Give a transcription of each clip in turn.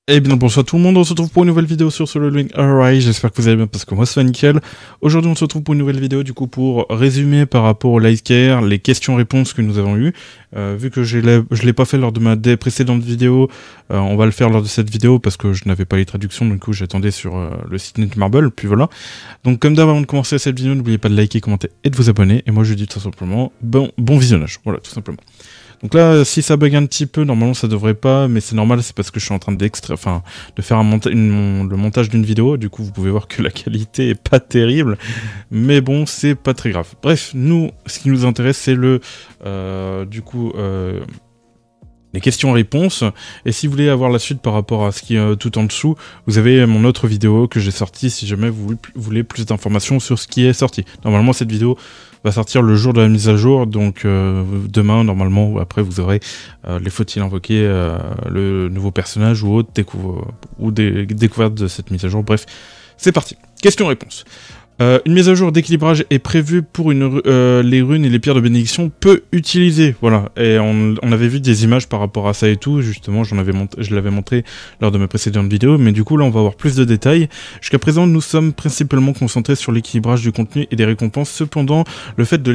Eh bien bonsoir tout le monde, on se retrouve pour une nouvelle vidéo sur Solo Leveling Arise, j'espère que vous allez bien parce que moi ça va nickel. Aujourd'hui on se retrouve pour une nouvelle vidéo du coup pour résumer par rapport au Lightcare, les questions-réponses que nous avons eues. Vu que je l'ai pas fait lors de ma précédente vidéo, on va le faire lors de cette vidéo parce que je n'avais pas les traductions, du coup j'attendais sur le site Netmarble, puis voilà. Donc comme d'hab avant de commencer cette vidéo, n'oubliez pas de liker, commenter et de vous abonner, et moi je dis tout simplement bon visionnage, voilà tout simplement. Donc là, si ça bug un petit peu, normalement ça devrait pas, mais c'est normal, c'est parce que je suis en train de faire le montage d'une vidéo, du coup vous pouvez voir que la qualité est pas terrible, mais bon, c'est pas très grave. Bref, nous, ce qui nous intéresse, c'est les questions-réponses, et si vous voulez avoir la suite par rapport à ce qui est tout en dessous, vous avez mon autre vidéo que j'ai sortie si jamais vous voulez plus d'informations sur ce qui est sorti. Normalement, cette vidéo va sortir le jour de la mise à jour, donc demain, normalement, ou après, vous aurez les faut-il invoquer le nouveau personnage ou autre découverte de cette mise à jour. Bref, c'est parti. Question-réponse. Une mise à jour d'équilibrage est prévue pour les runes et les pierres de bénédiction peu utilisées. Voilà, et on avait vu des images par rapport à ça et tout, justement, je l'avais montré lors de mes précédentes vidéos, mais du coup là on va avoir plus de détails. Jusqu'à présent nous sommes principalement concentrés sur l'équilibrage du contenu et des récompenses, cependant le fait de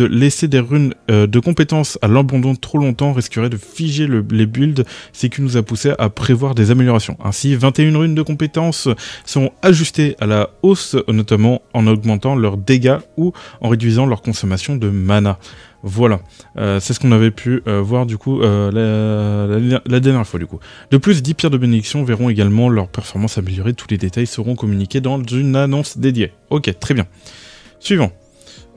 laisser des runes de compétences à l'abandon trop longtemps risquerait de figer les builds, ce qui nous a poussé à prévoir des améliorations. Ainsi 21 runes de compétences seront ajustés à la hausse, notamment en augmentant leurs dégâts ou en réduisant leur consommation de mana. Voilà, c'est ce qu'on avait pu voir du coup la dernière fois du coup. De plus, 10 pierres de bénédiction verront également leur performance améliorée, tous les détails seront communiqués dans une annonce dédiée. Ok, très bien. Suivant.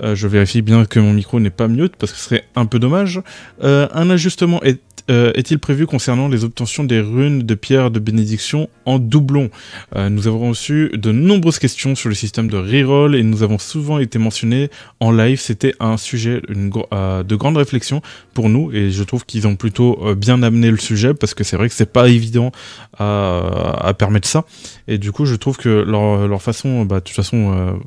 Je vérifie bien que mon micro n'est pas mute parce que ce serait un peu dommage. Un ajustement est-il prévu concernant les obtentions des runes de pierres de bénédiction en doublon? Nous avons reçu de nombreuses questions sur le système de reroll et nous avons souvent été mentionnés en live. C'était un sujet de grande réflexion pour nous et je trouve qu'ils ont plutôt bien amené le sujet parce que c'est vrai que c'est pas évident à permettre ça. Et du coup, je trouve que leur façon, de toute façon,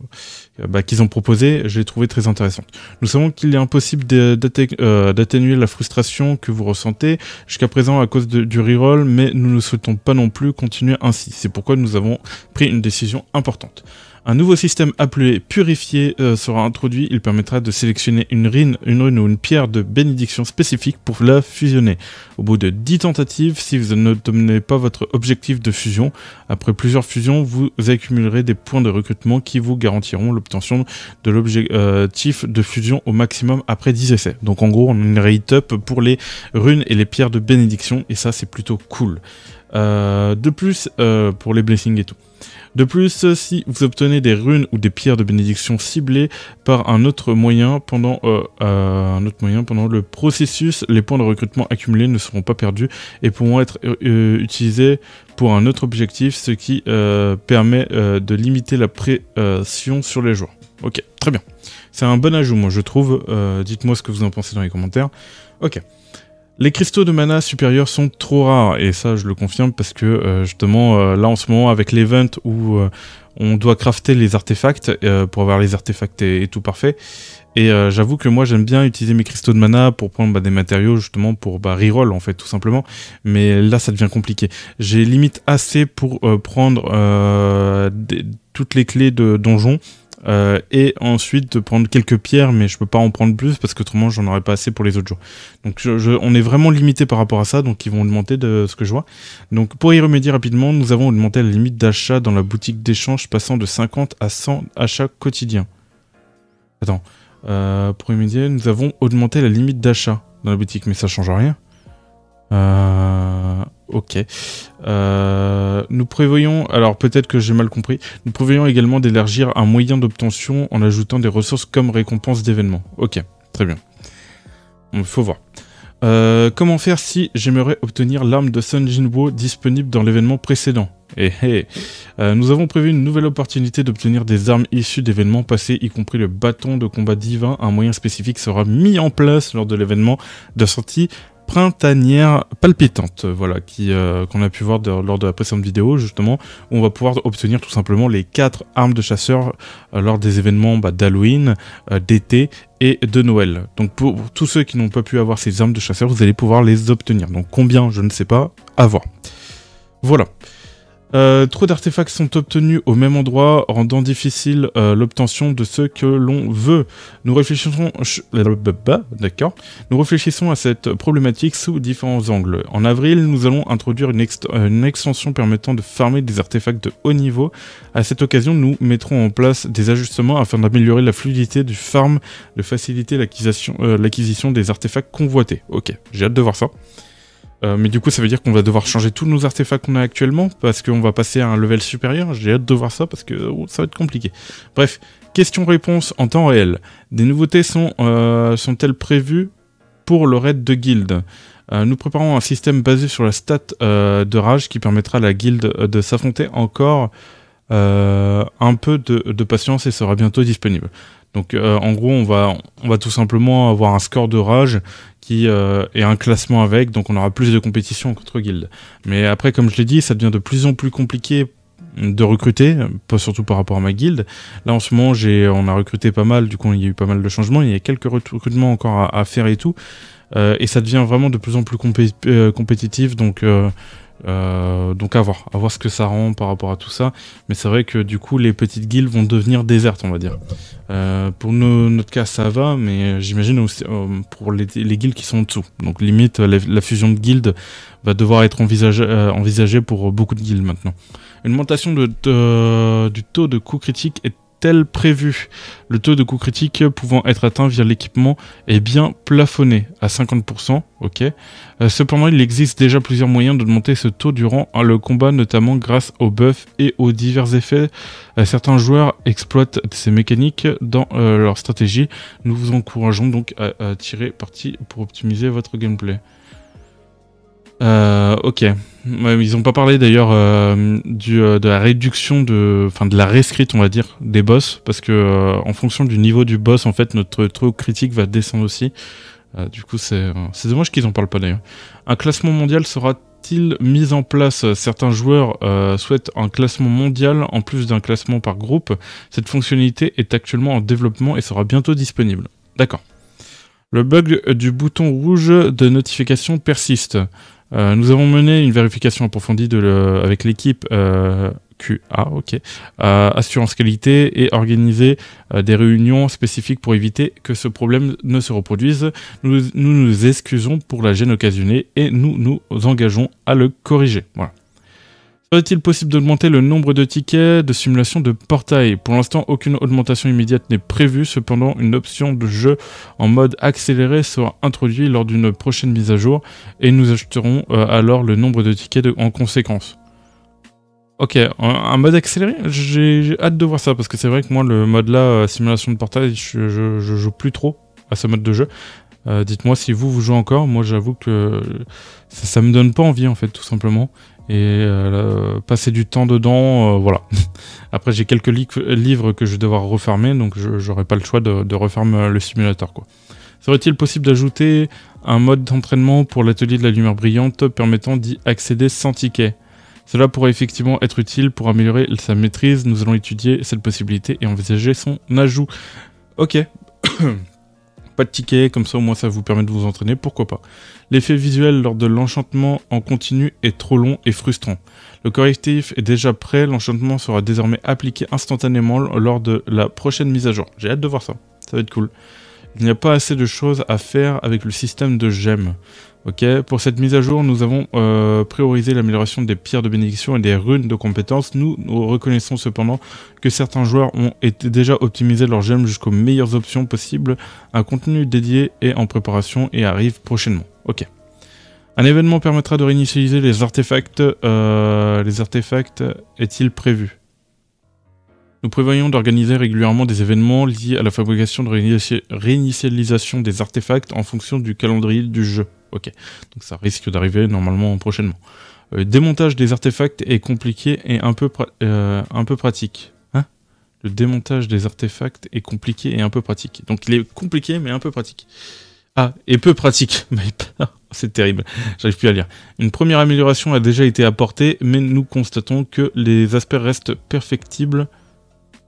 qu'ils ont proposé, je l'ai trouvé très intéressante. Nous savons qu'il est impossible d'atténuer la frustration que vous ressentez jusqu'à présent à cause du reroll, mais nous ne souhaitons pas non plus continuer ainsi. C'est pourquoi nous avons pris une décision importante. Un nouveau système appelé Purifié sera introduit. Il permettra de sélectionner une rune ou une pierre de bénédiction spécifique pour la fusionner. Au bout de 10 tentatives, si vous n'obtenez pas votre objectif de fusion, après plusieurs fusions, vous accumulerez des points de recrutement qui vous garantiront l'obtention de l'objectif de fusion au maximum après 10 essais. Donc en gros, on a une rate up pour les runes et les pierres de bénédiction, et ça c'est plutôt cool. De plus, pour les blessings et tout. De plus, si vous obtenez des runes ou des pierres de bénédiction ciblées par un autre moyen pendant le processus, les points de recrutement accumulés ne seront pas perdus et pourront être utilisés pour un autre objectif, ce qui permet de limiter la pression sur les joueurs. Ok, très bien. C'est un bon ajout, moi je trouve. Dites-moi ce que vous en pensez dans les commentaires. Ok. Les cristaux de mana supérieurs sont trop rares, et ça je le confirme parce que justement là en ce moment avec l'event où on doit crafter les artefacts pour avoir les artefacts et tout parfait, et j'avoue que moi j'aime bien utiliser mes cristaux de mana pour prendre des matériaux justement pour reroll en fait tout simplement, mais là ça devient compliqué. J'ai limite assez pour prendre toutes les clés de donjon, et ensuite de prendre quelques pierres, mais je peux pas en prendre plus parce qu'autrement j'en aurais pas assez pour les autres jours. Donc on est vraiment limité par rapport à ça, donc ils vont augmenter de ce que je vois. Donc pour y remédier rapidement, nous avons augmenté la limite d'achat dans la boutique d'échange, passant de 50 à 100 achats quotidiens. Attends, pour y remédier, nous avons augmenté la limite d'achat dans la boutique, mais ça change rien. Ok. Nous prévoyons, alors peut-être que j'ai mal compris, nous prévoyons également d'élargir un moyen d'obtention en ajoutant des ressources comme récompense d'événements. Ok, très bien. Il faut voir. Comment faire si j'aimerais obtenir l'arme de Sun Jinwoo disponible dans l'événement précédent? Nous avons prévu une nouvelle opportunité d'obtenir des armes issues d'événements passés, y compris le bâton de combat divin. Un moyen spécifique sera mis en place lors de l'événement de sortie printanière palpitante, voilà, qu'on a pu voir lors de la précédente vidéo, justement, où on va pouvoir obtenir tout simplement les 4 armes de chasseur lors des événements d'Halloween, d'été et de Noël. Donc pour tous ceux qui n'ont pas pu avoir ces armes de chasseur, vous allez pouvoir les obtenir. Donc combien, je ne sais pas, à voir. Voilà. Trop d'artefacts sont obtenus au même endroit, rendant difficile l'obtention de ce que l'on veut. Nous réfléchissons à cette problématique sous différents angles. En avril, nous allons introduire une extension permettant de farmer des artefacts de haut niveau. À cette occasion, nous mettrons en place des ajustements afin d'améliorer la fluidité du farm, de faciliter l'acquisition des artefacts convoités. Ok, j'ai hâte de voir ça. Mais du coup ça veut dire qu'on va devoir changer tous nos artefacts qu'on a actuellement parce qu'on va passer à un level supérieur. J'ai hâte de voir ça parce que ça va être compliqué. Bref, question-réponse en temps réel. Des nouveautés sont-elles prévues pour le raid de guilde? Nous préparons un système basé sur la stat de rage qui permettra à la guilde de s'affronter encore un peu de patience et sera bientôt disponible. Donc en gros on va tout simplement avoir un score de rage et un classement avec, donc on aura plus de compétition contre guildes. Mais après, comme je l'ai dit, ça devient de plus en plus compliqué de recruter, pas surtout par rapport à ma guilde. Là en ce moment on a recruté pas mal, du coup il y a eu pas mal de changements, il y a quelques recrutements encore à faire et tout, et ça devient vraiment de plus en plus compétitif, donc à voir ce que ça rend par rapport à tout ça. Mais c'est vrai que du coup les petites guildes vont devenir désertes, on va dire. Pour notre cas ça va, mais j'imagine aussi pour les guildes qui sont en dessous. Donc limite la fusion de guildes va devoir être envisagée pour beaucoup de guildes maintenant. Une augmentation du taux de coups critiques est-elle prévue? Le taux de coups critiques pouvant être atteint via l'équipement est bien plafonné à 50%. Ok. Cependant, il existe déjà plusieurs moyens d'augmenter ce taux durant le combat, notamment grâce aux buffs et aux divers effets. Certains joueurs exploitent ces mécaniques dans leur stratégie. Nous vous encourageons donc à tirer parti pour optimiser votre gameplay. Ok. Ils n'ont pas parlé d'ailleurs de la réduction de la rescrite, on va dire, des boss, parce que en fonction du niveau du boss, en fait, notre taux critique va descendre aussi. Du coup, c'est dommage qu'ils en parlent pas d'ailleurs. Un classement mondial sera-t-il mis en place? Certains joueurs souhaitent un classement mondial en plus d'un classement par groupe. Cette fonctionnalité est actuellement en développement et sera bientôt disponible. D'accord. Le bug du bouton rouge de notification persiste. Nous avons mené une vérification approfondie avec l'équipe QA, ok, assurance qualité, et organisé des réunions spécifiques pour éviter que ce problème ne se reproduise. Nous nous excusons pour la gêne occasionnée et nous nous engageons à le corriger. Voilà. Serait-il possible d'augmenter le nombre de tickets de simulation de portail? Pour l'instant, aucune augmentation immédiate n'est prévue. Cependant, une option de jeu en mode accéléré sera introduite lors d'une prochaine mise à jour et nous ajouterons alors le nombre de tickets en conséquence. Ok, un mode accéléré, j'ai hâte de voir ça parce que c'est vrai que moi, le mode là, simulation de portail, je joue plus trop à ce mode de jeu. Dites-moi si vous jouez encore. Moi, j'avoue que ça me donne pas envie en fait, tout simplement. Et passer du temps dedans, voilà. Après, j'ai quelques livres que je vais devoir refermer, donc j'aurai pas le choix de refermer le simulateur, quoi. Serait-il possible d'ajouter un mode d'entraînement pour l'atelier de la lumière brillante permettant d'y accéder sans ticket? Cela pourrait effectivement être utile pour améliorer sa maîtrise. Nous allons étudier cette possibilité et envisager son ajout. Ok. Pas de ticket, comme ça au moins ça vous permet de vous entraîner, pourquoi pas. L'effet visuel lors de l'enchantement en continu est trop long et frustrant. Le correctif est déjà prêt, l'enchantement sera désormais appliqué instantanément lors de la prochaine mise à jour. J'ai hâte de voir ça, ça va être cool. Il n'y a pas assez de choses à faire avec le système de gemmes. Ok, pour cette mise à jour, nous avons priorisé l'amélioration des pierres de bénédiction et des runes de compétences. Nous reconnaissons cependant que certains joueurs ont déjà optimisé leurs gemmes jusqu'aux meilleures options possibles. Un contenu dédié est en préparation et arrive prochainement. Ok. Un événement permettra de réinitialiser les artefacts. Les artefacts est-il prévu? Nous prévoyons d'organiser régulièrement des événements liés à la fabrication de réinitialisation des artefacts en fonction du calendrier du jeu. Ok, donc ça risque d'arriver normalement prochainement. Démontage des artefacts est compliqué et un peu pratique. Hein? Le démontage des artefacts est compliqué et un peu pratique. Donc il est compliqué mais un peu pratique. Ah, et peu pratique. C'est terrible, j'arrive plus à lire. Une première amélioration a déjà été apportée, mais nous constatons que les aspects restent perfectibles.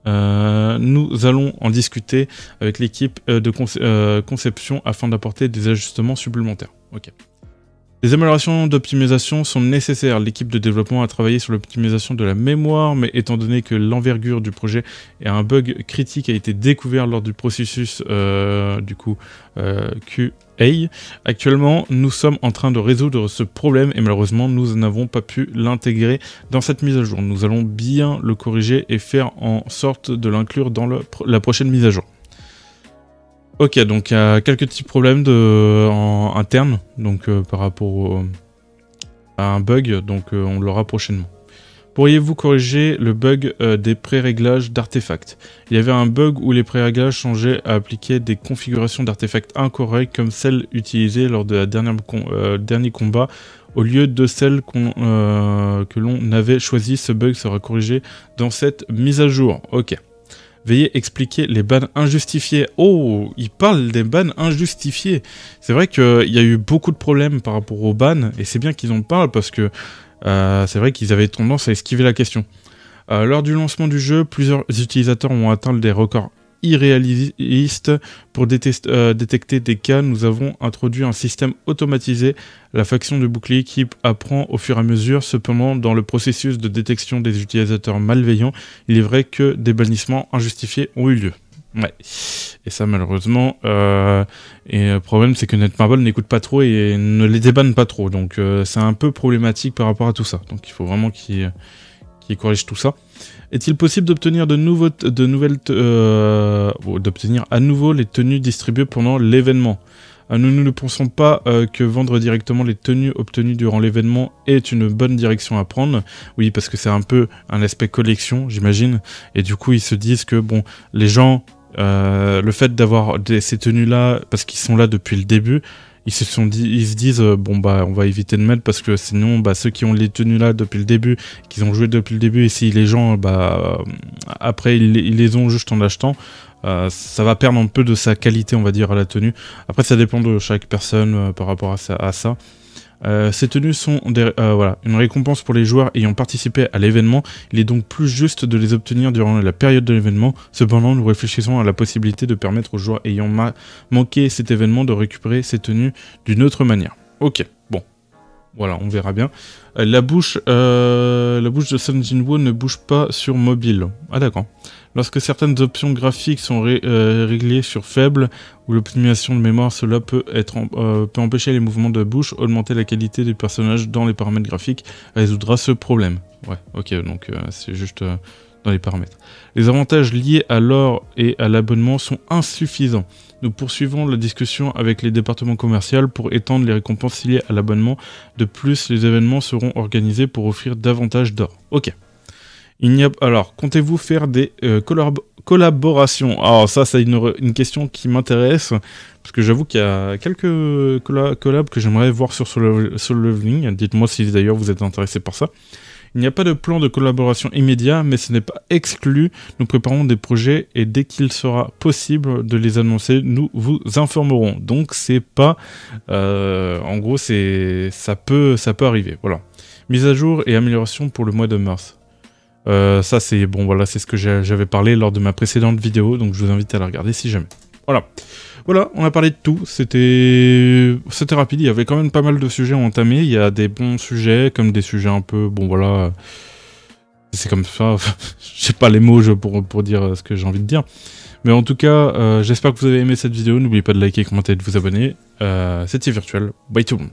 Nous allons en discuter avec l'équipe de conception afin d'apporter des ajustements supplémentaires. Ok. Les améliorations d'optimisation sont nécessaires. L'équipe de développement a travaillé sur l'optimisation de la mémoire, mais étant donné que l'envergure du projet et un bug critique a été découvert lors du processus QA, actuellement nous sommes en train de résoudre ce problème et malheureusement nous n'avons pas pu l'intégrer dans cette mise à jour. Nous allons bien le corriger et faire en sorte de l'inclure dans la prochaine mise à jour. Ok, donc il y a quelques petits problèmes internes, donc par rapport à un bug, donc on l'aura prochainement. Pourriez-vous corriger le bug des pré-réglages d'artefacts? Il y avait un bug où les pré-réglages changeaient à appliquer des configurations d'artefacts incorrectes comme celles utilisées lors de la dernier combat au lieu de celles que l'on avait choisies. Ce bug sera corrigé dans cette mise à jour. Ok. Veuillez expliquer les bans injustifiés. Oh, il parle des bans injustifiés. C'est vrai qu'il y a eu beaucoup de problèmes par rapport aux bans, et c'est bien qu'ils en parlent parce que c'est vrai qu'ils avaient tendance à esquiver la question. Lors du lancement du jeu, plusieurs utilisateurs ont atteint des records irréalistes. Pour détecter des cas, nous avons introduit un système automatisé, la faction de bouclier qui apprend au fur et à mesure. Cependant, dans le processus de détection des utilisateurs malveillants, il est vrai que des bannissements injustifiés ont eu lieu. Ouais, et ça malheureusement, et le problème c'est que Netmarble n'écoute pas trop et ne les débanne pas trop, donc c'est un peu problématique par rapport à tout ça, donc il faut vraiment qu'il corrige tout ça. Est-il possible d'obtenir d'obtenir à nouveau les tenues distribuées pendant l'événement? Nous ne pensons pas que vendre directement les tenues obtenues durant l'événement est une bonne direction à prendre. Oui, parce que c'est un peu un aspect collection, j'imagine. Et du coup, ils se disent que bon, les gens, le fait d'avoir ces tenues-là, parce qu'ils sont là depuis le début, ils se disent bon bah on va éviter de mettre parce que sinon bah ceux qui ont les tenues là depuis le début, qu'ils ont joué depuis le début, et si les gens après ils les ont juste en achetant, ça va perdre un peu de sa qualité, on va dire, à la tenue. Après ça dépend de chaque personne par rapport à ça. Ces tenues sont une récompense pour les joueurs ayant participé à l'événement. Il est donc plus juste de les obtenir durant la période de l'événement. Cependant, nous réfléchissons à la possibilité de permettre aux joueurs ayant manqué cet événement de récupérer ces tenues d'une autre manière. Ok, bon. Voilà, on verra bien. La bouche de Sun Jinwoo ne bouge pas sur mobile. Ah d'accord. Lorsque certaines options graphiques sont réglées sur faible ou l'optimisation de mémoire, cela peut empêcher les mouvements de bouche, augmenter la qualité du personnage dans les paramètres graphiques, résoudra ce problème. Ouais, ok, donc c'est juste dans les paramètres. Les avantages liés à l'or et à l'abonnement sont insuffisants. Nous poursuivons la discussion avec les départements commerciaux pour étendre les récompenses liées à l'abonnement. De plus, les événements seront organisés pour offrir davantage d'or. Ok. Alors, comptez-vous faire des collaborations? Alors ça, c'est une question qui m'intéresse, parce que j'avoue qu'il y a quelques collabs que j'aimerais voir sur Solo Leveling. Dites-moi si d'ailleurs vous êtes intéressé par ça. Il n'y a pas de plan de collaboration immédiat, mais ce n'est pas exclu. Nous préparons des projets et dès qu'il sera possible de les annoncer, nous vous informerons. Donc c'est pas... en gros, ça peut arriver. Voilà. Mise à jour et amélioration pour le mois de mars. Ça c'est bon, voilà, c'est ce que j'avais parlé lors de ma précédente vidéo, donc je vous invite à la regarder si jamais. Voilà, on a parlé de tout, c'était rapide, il y avait quand même pas mal de sujets à entamer, il y a des bons sujets, comme des sujets un peu, bon voilà, c'est comme ça, j'ai pas les mots pour dire ce que j'ai envie de dire. Mais en tout cas, j'espère que vous avez aimé cette vidéo, n'oubliez pas de liker, commenter et de vous abonner, c'était Virtual, bye tout le monde.